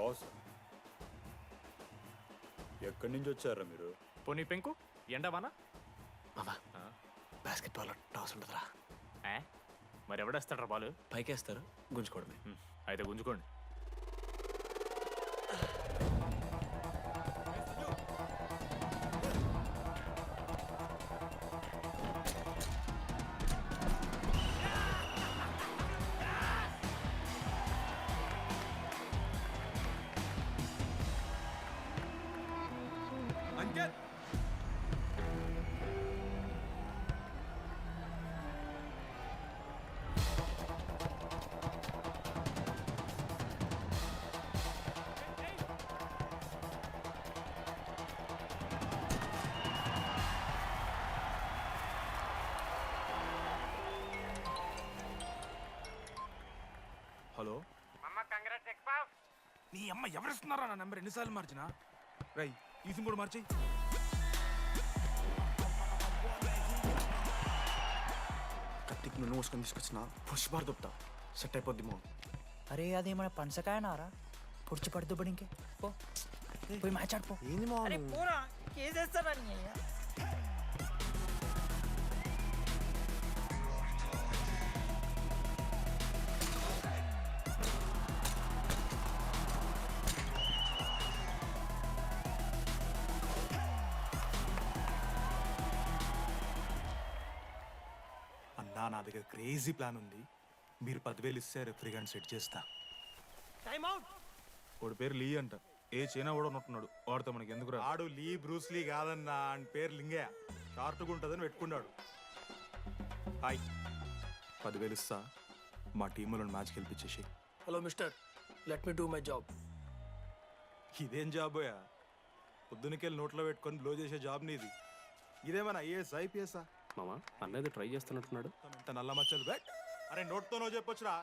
Boss ఎక్కడి నుంచి వచ్చారా మీరు? పోనీ పెంకు ఎండవానా మామా బాస్కెట్బాల్ టాస్ ఉంటుందిరా. మరి ఎవడేస్తాడ్రా బాలు? పైకేస్తారు, గుంజుకోవడమే. అయితే గుంజుకోండి. హలో నీ అమ్మ ఎవరిస్తున్నారా నా నెంబర్? ఎన్నిసార్లు మార్చినా? రై ఈసం కూడా మార్చి. కత్తికి నూనె మూసుకొని తీసుకొచ్చిన పుష్పార్ దుప్తా సెట్ అయిపోద్ది మో. అరే అది మన పనసకాయ నారా పుడిచి పడుతూ పడి ఇంకే పో పోయి మ్యాచ్ ఆడిపో. ఏంది మా పోరా కేసేస్తారని. అన్నా నా దగ్గర క్రేజీ ప్లాన్ ఉంది. మీరు 10,000 ఇస్తే రెఫ్రీ గాని సెట్ చేస్తా. వాడి పేరు లీ అంట. ఏ చైనా కూడా ఉన్నట్టున్నాడు. వాడితో మనకి ఎందుకు రా? ఆడు లీ బ్రూస్ లీ కాదన్నా, అని పేరు లింగే. షార్ట్గా ఉంటుందని పెట్టుకున్నాడు. హాయ్ 10,000 ఇస్తా, మా టీంలో మ్యాచ్ గెలిపించేసి. Hello mister, let me do my job. ఇదేం జాబోయా? పొద్దునకెళ్ళి నోట్లో పెట్టుకొని బ్లో చేసే జాబ్ నీది. ఇదేమన్నా ఐఏఎస్ ఐపీఎస్ఆ? మామా అన్నది ట్రై చేస్తున్నట్టున్నాడు. ఇంత నల్ల మచ్చలు బెట్. అరే నోట్తో నో చెప్పొచ్చురా.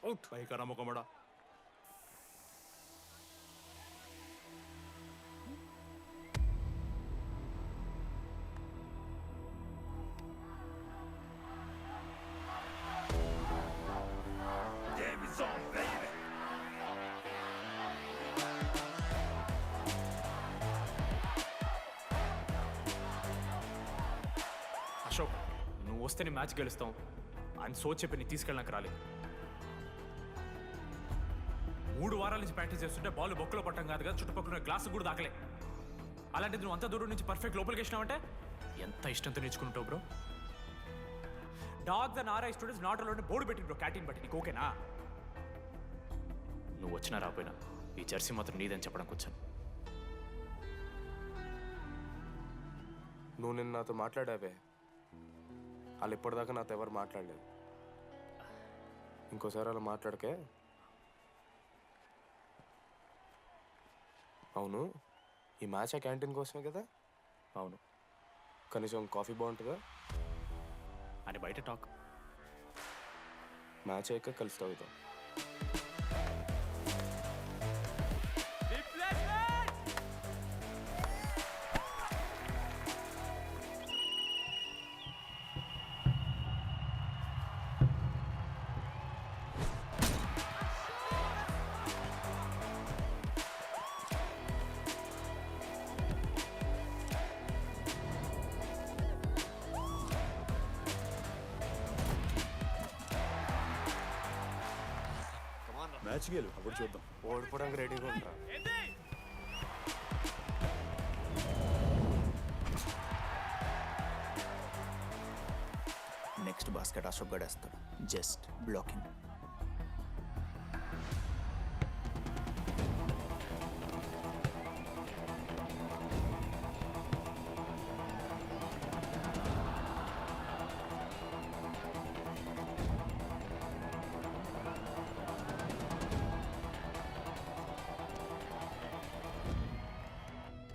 అవుట్ పైకా నమ్మకమడా. అశోక్, నువ్వు వస్తే నీ మ్యాచ్ గెలుస్తాం అని సో చెప్పి నీ తీసుకెళ్ళడానికి రాలేదు. 3 వారాల నుంచి ప్రాక్టీస్ చేస్తుంటే బాల్ బొక్కలో పట్టం కాదు కదా, చుట్టుపక్కల గ్లాసు కూడా దాకలే. అలాంటిది నువ్వు అంత దూరం నుంచి పర్ఫెక్ట్ లోపలికి వేసినావంటే ఎంత ఇష్టంతో నేర్చుకుంటావు bro. Dogs and RI students not allowed board పెట్టి బ్రో, క్యాటీన్ బట్టి. నీకు ఓకేనా? నువ్వు వచ్చినా రాపోయినా ఈ జెర్సీ మాత్రం నీదని చెప్పడానికి వచ్చాను. నువ్వు నిన్న నాతో మాట్లాడావే, వాళ్ళు ఇప్పటిదాకా నాతో ఎవరు మాట్లాడలేదు. ఇంకోసారి అలా మాట్లాడకే. అవును, ఈ మ్యాచ్ ఆ క్యాంటీన్ కోసమే కదా? అవును. కనీసం కాఫీ బాగుంటుందా అని బయట టాక్. మ్యాచ్ అయ్యాక కలిసి తాగుతాం. మ్యాచ్ గెలు, అప్పుడు చూద్దాం. ఓడిపోవడానికి రెడీగా ఉంటారా? నెక్స్ట్ బాస్కెట్ అశోక్ గడేస్తాడు. Just blocking.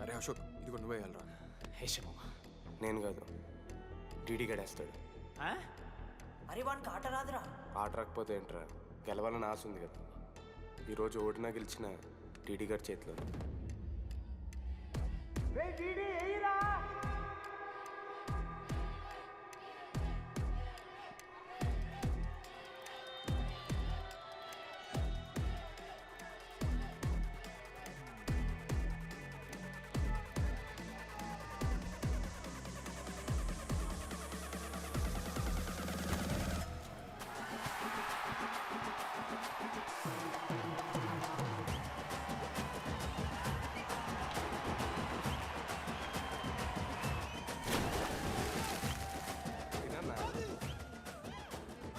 అరే అశోక్, ఇది కూడా నువ్వే వెళ్ళరా. హే శివ, నేను కాదు, డీడీ గడేస్తాడు. అరే వానికి ఆట రాదురా. ఆట రాకపోతే ఏంట్రా, గెలవాలని ఆశ ఉంది కదా. ఈరోజు ఓడినా గెలిచిన డీడీ గారి చేతిలో.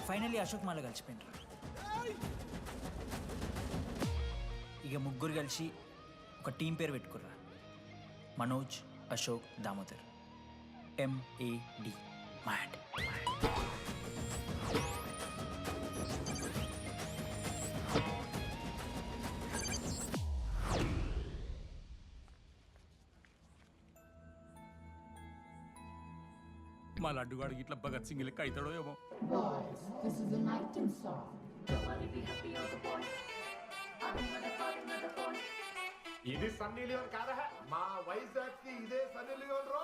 ఫైనల్లీ అశోక్ మాల కలిసిపోయినరా. ఇక ముగ్గురు కలిసి ఒక టీం పేరు పెట్టుకుర్రా. మనోజ్, అశోక్, దామోదర్. MAD. మ్యాడ్. మా లడ్డుగాడికి ఇట్లా భగత్ సింగ్ లెక్క అవుతాడో ఏమో. Boys, this is an item song. ఇది సన్నీ లియోన్ కాదా మా వైజాగ్ కి ఇదే సన్నీ లియోన్ రో.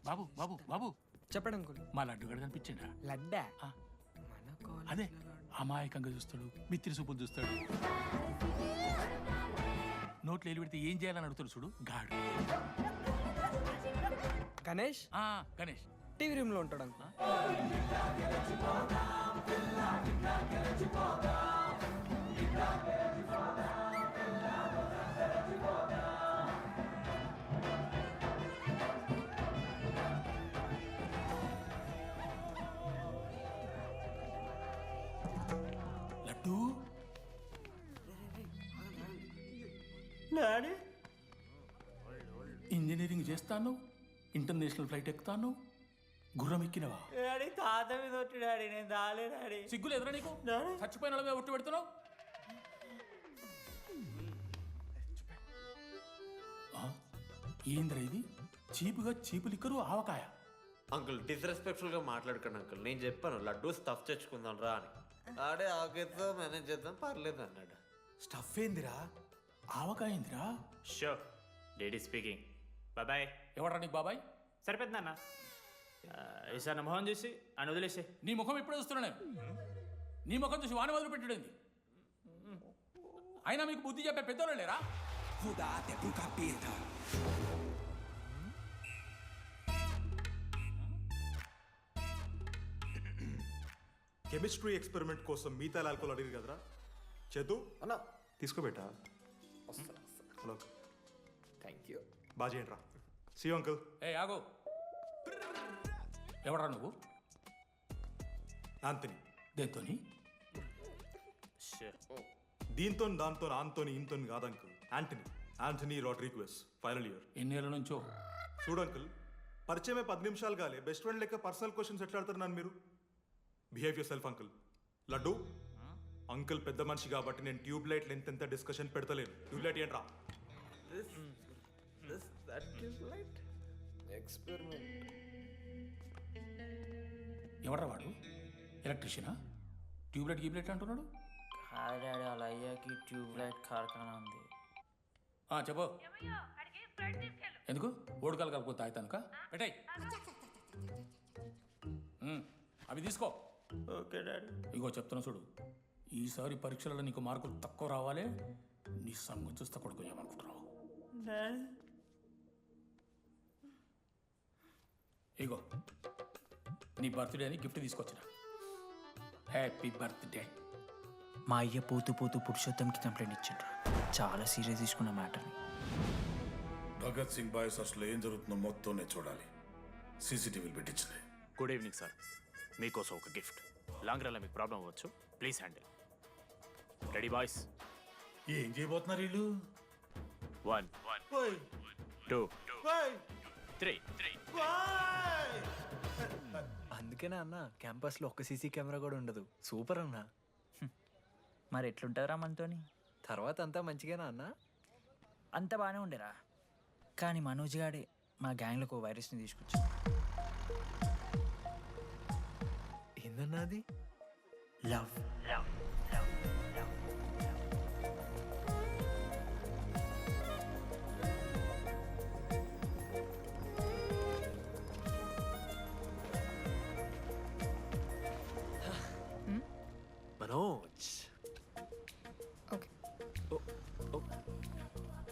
బాబు బాబు బాబు చెప్పండి అంకుల్. మా లడ్డుగాడు కనిపించిండా? లడ్డా అదే అమాయకంగా చూస్తాడు, మిత్రి చూపులు చూస్తాడు, నోట్లు ఎల్లి పెడితే ఏం చేయాలని అడుగుతాడు చూడు గాడు. గణేష్ గణేష్ టీవీ రూమ్ లో ఉంటాడు అంకుల్. లడ్డు ఇంజనీరింగ్ చేస్తాను, ఇంటర్నేషనల్ ఫ్లైట్ ఎక్కుతాను, గుర్రం ఎక్కినవా? డాడీ తాత మీద ఒట్టు డాడీ, నేను దాలే డాడీ. సిగ్గులు ఎదురా నీకు? చచ్చిపోయిన వాళ్ళ మీద ఒట్టు పెడుతున్నావు. ఏంద్రా ఇది? చీపుగా చీపు లిక్కరు ఆవకాయ. అంకుల్ డిస్రెస్పెక్ట్ఫుల్ గా మాట్లాడకండి అంకుల్. నేను చెప్పాను లడ్డు స్టఫ్ తెచ్చుకుందాం రా అని. ఆడే ఆకేతో మేనేజ్ చేద్దాం పర్లేదు అన్నాడు. స్టఫ్ ఏందిరా? ఆవకాయ ఏందిరా? Show daddy speaking. బాబాయ్. ఎవరా నీకు బాబాయ్? సరిపోతుంది అన్న. ఈసారి నా మొహం చూసి అని వదిలేసే. నీ ముఖం ఎప్పుడు చూస్తున్నా నేను? నీ ముఖం చూసి వాని వదిలి పెట్టడండి. అయినా మీకు బుద్ధి చెప్పే పెద్దోళ్ళు లేరా? కెమిస్ట్రీ ఎక్స్పెరిమెంట్ కోసం మిగతా ఆల్కహాల్ అడిగారు కదరా చేతు అన్న తీసుకోబెట్టా. Hello thank you. బాగా చేయండి రా. See uncle. ఆగో, ఎవడరా నువ్వు? ఆంథనీ. దేంతోని? దీంతో దాంతో ఆంతోని ఇంతో కాదు uncle. Antony Rodrigues, final year. ఎన్నేళ్ళ నుంచో? చూడు అంకుల్, పరిచయమే 10 నిమిషాలు కాలే బెస్ట్ ఫ్రెండ్ లెక్క పర్సనల్ క్వశ్చన్స్ ఎట్లా ఆడతారు నన్ను మీరు? Behave yourself uncle. Laddu uncle పెద్ద మనిషి కాబట్టి నేను ట్యూబ్ లైట్ లెంత్ ఎంత డిస్కషన్ పెడతలేను. ట్యూబ్ లైట్ ఏంట్రా? ఎక్స్పెరిమెంట్. ఎవడ్రా వాడు? ఎలక్ట్రీషియనా? ట్యూబ్లైట్ గీబ్లైట్ అంటున్నాడు. డాడీ వాళ్ళ అయ్యాకి ట్యూబ్ లైట్ కార్ఖానా ఉంది. చెప్పు. ఎందుకు? ఓడికాలు కలుపుకొని తాగుతానుక పెట్టాయి. అవి తీసుకో. Okay daddy. ఇగో చెప్తున్నా చూడు, ఈసారి పరీక్షలలో నీకు మార్కులు తక్కువ రావాలి. నీ సంగతి చూస్తే కొడుకు ఏమనుకుంటున్నావు? ఇగో నీ బర్త్డే అని గిఫ్ట్ తీసుకొచ్చిన. Happy birthday. మా అయ్య పోతూ పోతూ పురుషోత్తంకి కంప్లైంట్ ఇచ్చిండ్రు. చాలా సీరియస్ తీసుకున్న మ్యాటర్ని. భగత్ సింగ్ బాయ్స్ అసలు ఏం జరుగుతుందో మొత్తం నేను చూడాలి. సీసీటీవీలు పెట్టించింది. Good evening sir. మీకోసం ఒక గిఫ్ట్. లాంగ్ రన్లో మీకు ప్రాబ్లం అవ్వచ్చు, ప్లీజ్ హ్యాండిల్. Ready boys? ఏం చేయబోతున్నారు వీళ్ళు? 1 2 3. అందుకేనా అన్న క్యాంపస్లో ఒక్క సీసీ కెమెరా కూడా ఉండదు. సూపర్ అన్న. మరి ఎట్లుంటారా మనతోని? తర్వాత అంతా మంచిగానా అన్న? అంత బాగానే ఉండేరా, కానీ మనోజ్ గాడే మా గ్యాంగ్లోకి ఓ వైరస్ని తీసుకొచ్చి. ఏందన్నా అది? లవ్. మనోజ్.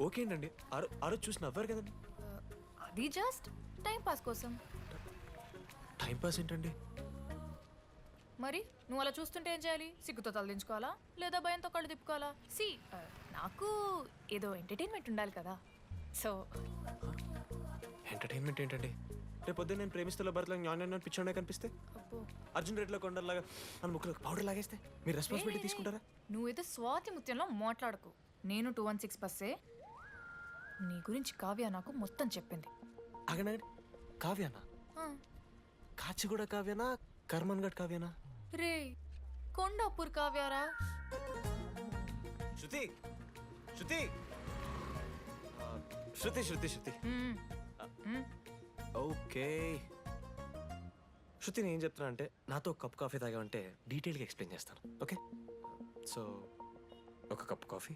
ఓకే అండి. ఆ రోజు చూసి నవ్వారు కదండి. అది జస్ట్ టైం పాస్ కోసం. టైం పాస్ ఏంటండి? మరి నువ్వు అలా చూస్తుంటే ఏం చేయాలి? సిగ్గుతో తలదించుకోవాలా లేదా భయంతో కళ్ళు తిప్పుకోవాలా? సి నాకు ఏదో ఎంటర్టైన్మెంట్ ఉండాలి కదా. సో ఎంటర్టైన్మెంట్ ఏంటండి? రేపు పొద్దున్న నేను ప్రేమిస్తున్న భర్తలో జ్ఞానం పిచ్చోడే కనిపిస్తే, అబ్బో అర్జున్ రెడ్డిలో కొండలాగా మన ముక్కులో పౌడర్ లాగేస్తే మీరు రెస్పాన్సిబిలిటీ తీసుకుంటారా? నువ్వేదో స్వాతి ముత్యంలో మాట్లాడకు. నేను 216 బస్సే. నీ గురించి కావ్య నాకు మొత్తం చెప్పింది. అగండి కావ్యానా? ఆ, కాచిగూడ కావ్యానా? కర్మన్ గడ్ కావ్యానా? రే కొండాపూర్ కావ్యారా. శృతి శృతి శృతి శృతి శృతి మ్మ్. మ్మ్. ఓకే. శృతి నేను ఏం చెప్తున్నా అంటే నాతో ఒక కప్ కాఫీ తాగామంటే డీటెయిల్గా ఎక్స్ప్లెయిన్ చేస్తాను. ఓకే, సో ఒక కప్ కాఫీ.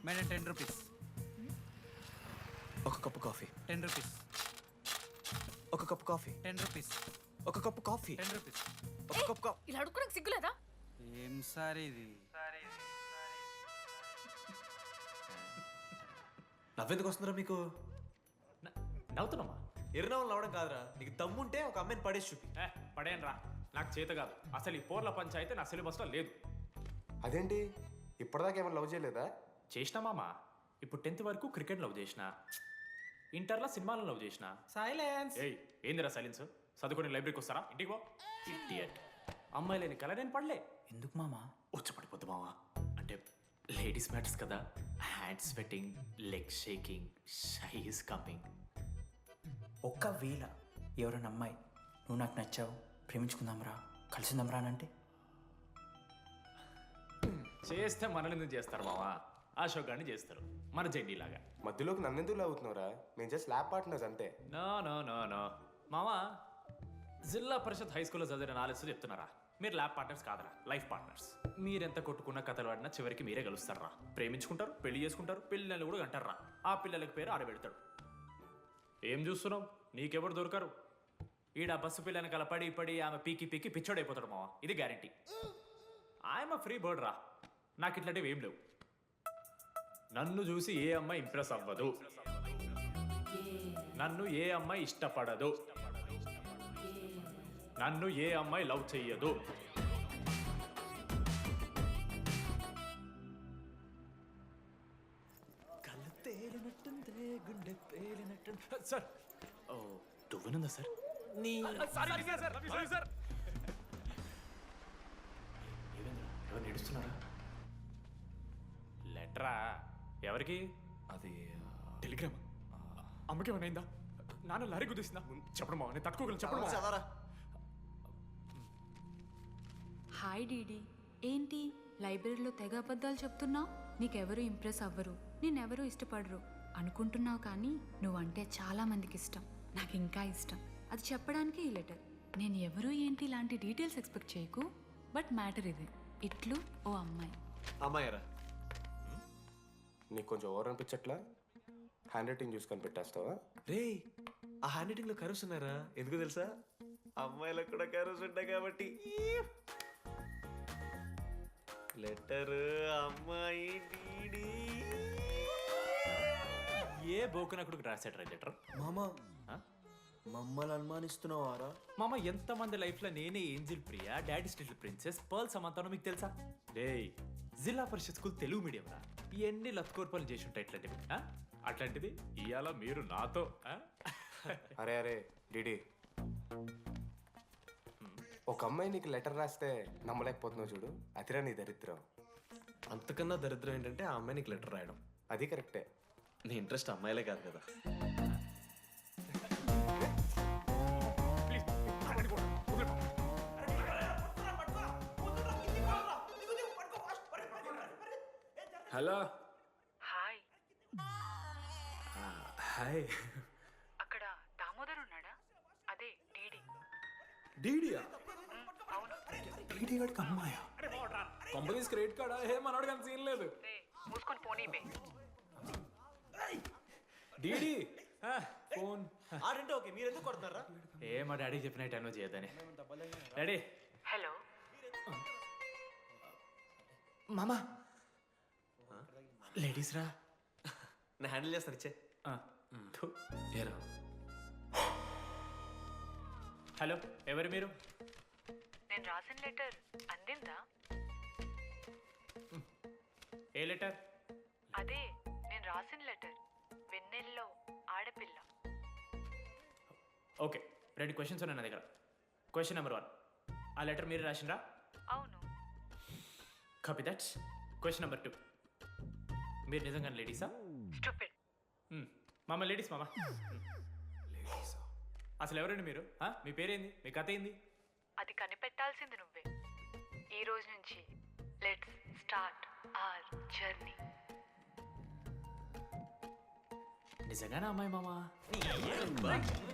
Madam 10 rupees. ఒక కప్పు కాఫీ. 10 రూపీస్. ఒక కప్పు కాఫీ. 10 రూపీస్. ఒక కప్పు కాఫీ. 10 రూపీస్. ఒక కప్పు కాఫీ. ఇలా అడుక్కోడానికి సిగ్గులేదా? ఏం సార్ ఇది? నవ్వెందుకు వస్తుందిరా మీకు? నవ్వుతున్నామా? ఎర్రనవ్వులు నవ్వడం కాదురా, నీకు దమ్ముంటే ఒక అమ్మాయిని పడేసి చూపి. పడేయను రా, నాకు చేత కాదు. అసలు ఈ పోర్ల పంచాయితీ నా సిలబస్లో లేదు. అదేంటి ఇప్పటిదాకా ఏమైనా లవ్ చేయలేదా? చేసినా మామా. ఇప్పుడు 10th వరకు క్రికెట్ లవ్ చేసిన, ఇంటర్లో సినిమాలను లవ్ చేసిన. సైలెన్స్. ఏయ్ ఏందిరా సైలెన్స్? చదువుకొని లైబ్రరీకి వస్తారా? ఇంటికి పో. ఇడియట్. అమ్మాయి లేని కల నేను పడలే. ఎందుకు మామా? వచ్చపడిపోద్దు మావా. అంటే లేడీస్ మ్యాటర్స్ కదా. Hand sweating, leg shaking, shy is coming. ఒక్కవేళ ఎవరైనా అమ్మాయి నువ్వు నాకు నచ్చావు, ప్రేమించుకుందాంరా, కలిసిందాంరా అని అంటే చేస్తే మనల్ని ఎందుకు చేస్తారు మావా? అశోక్ గారిని చేస్తారు, మన జెండీలాగా. మధ్యలోకి నన్నెందుకు అవుతున్నావురా? మేము జస్ట్ ల్యాబ్ పార్ట్నర్స్ అంతే. నో నో నో నో మావా, జిల్లా పరిషత్ హై స్కూల్లో చదివిన నాలెడ్జ్ చెప్తున్నారా? మీరు ల్యాబ్ పార్ట్నర్స్ కాదరా, లైఫ్ పార్ట్నర్స్. మీరెంత కొట్టుకున్న కథలు ఆడినా చివరికి మీరే కలుస్తారా. ప్రేమించుకుంటారు, పెళ్లి చేసుకుంటారు, పిల్లలు కూడా అంటారా. ఆ పిల్లలకి పేరు ఆడబెడతాడు. ఏం చూస్తున్నావు? నీకెవరు దొరకరు. ఈడ బస్సు పిల్లని కలపడి పడి ఆమె పీకి పీకి పిచ్చోడైపోతాడు మావా. ఇది గ్యారంటీ. ఆయమ ఫ్రీ బర్డ్ రా. నాకు ఇట్లాంటివి ఏం లేవు. నన్ను చూసి ఏ అమ్మాయి ఇంప్రెస్ అవ్వదు, నన్ను ఏ అమ్మాయి ఇష్టపడదు, నన్ను ఏ అమ్మాయి లవ్ చెయ్యదు. సార్ ఓ దువ్వనుందా సార్? సార్ ఎవరు నడుస్తున్నారా? లెటరా? ఎవరికి? అది టెలిగ్రామ్. అమ్మకి ఏమైనా నాన్న లారీ కుదిసిందా? చెప్పడం మా నేను తట్టుకోగలను. చెప్పడం చదవరా. హాయ్ డీడీ, ఏంటి లైబ్రరీలో తెగ అబద్ధాలు చెప్తున్నావు? నీకెవరు ఇంప్రెస్ అవ్వరు, నేనెవరూ ఇష్టపడరు అనుకుంటున్నావు, కానీ నువ్వంటే చాలా మందికి ఇష్టం, నాకు ఇంకా ఇష్టం. అది చెప్పడానికి ఈ లెటర్. నేను ఎవరు ఏంటి ఇలాంటి డీటెయిల్స్ ఎక్స్పెక్ట్ చేయకు, బట్ మ్యాటర్ ఇది. ఇట్లు ఓ అమ్మాయి. అమ్మాయిరా, నీకు కొంచెం ఓవర్ అనిపించట్లా? హ్యాండ్ రైటింగ్ చూసి కనిపెట్టేస్తావా? రే, ఆ హ్యాండ్ రైటింగ్ లో కర్వ్స్ ఉన్నారా? ఎందుకు తెలుసా? అమ్మాయిలకు కూడా కర్వ్స్ ఉంటాయి కాబట్టి. లెటర్ అమ్మాయి డీడీ. ఏ బోకనకుడికి రాశాడు రా లెటర్? మామా మమ్మల్ని అనుమానిస్తున్నావారా? మామ, ఎంతమంది లైఫ్లో నేనే angel Priya, daddy still princess, pearl సమంతానో మీకు తెలుసా? డే జిల్లా పరిషత్ స్కూల్ తెలుగు మీడియం రా. ఎన్ని లత్కోర్పాలు చేసి ఉంటాయి ఇట్లాంటివి. అట్లాంటిది ఇవాళ మీరు నాతో. అరే అరే డీడీ, ఒక అమ్మాయి నీకు లెటర్ రాస్తే నమ్మలేకపోతున్నావు చూడు, అతిరా నీ దరిద్రం. అంతకన్నా దరిద్రం ఏంటంటే ఆ అమ్మాయి నీకు లెటర్ రాయడం. అది కరెక్టే, నీ ఇంట్రెస్ట్ అమ్మాయిలే కాదు కదా. హలో. హాయ్. హాయ్. అక్కడ దామోదర్ ఉన్నాడా? అదే డీడీ. డీడీయా? అవును. డీడీ గడికి అమ్మాయా? Companies credit కార్డా? ఏ మనోడు కానీ సీన్ లేదు. మూసుకొని పోనీ బే. డీడీ ఫోన్ ఆడంటే ఓకే, మీరు ఎందుకు కొడుతున్నారా? ఏ మా డాడీ చెప్పిన టైంలో చేయొద్దని. డాడీ. హలో. మామా లేడీస్ రా. నేను హ్యాండిల్ చేస్తాను, ఇచ్చే. ఏరా. హలో, ఎవరు మీరు? నేను రాసిన లెటర్ అందిందా? ఏ లెటర్? అదే నేను రాసిన లెటర్, వెన్నెల్లో ఆడపిల్ల. ఓకే, 2 క్వశ్చన్స్ ఉన్నాయి నా దగ్గర. క్వశ్చన్ నెంబర్ 1, ఆ లెటర్ మీరు రాసిండ్రా? అవును. Copy that. క్వశ్చన్ నెంబర్ 2, మీరు నిజంగానే లేడీసా? స్టూపిడ్. మామ లేడీస్ మామ. అసలు ఎవరండి మీరు? మీ పేరేంది? మీ కథ ఏంది? అది కనిపెట్టాల్సింది నువ్వే. ఈ రోజు నుంచి లెట్స్ స్టార్ట్ అవర్ జర్నీ. నిజంగానే అమ్మాయి మామ?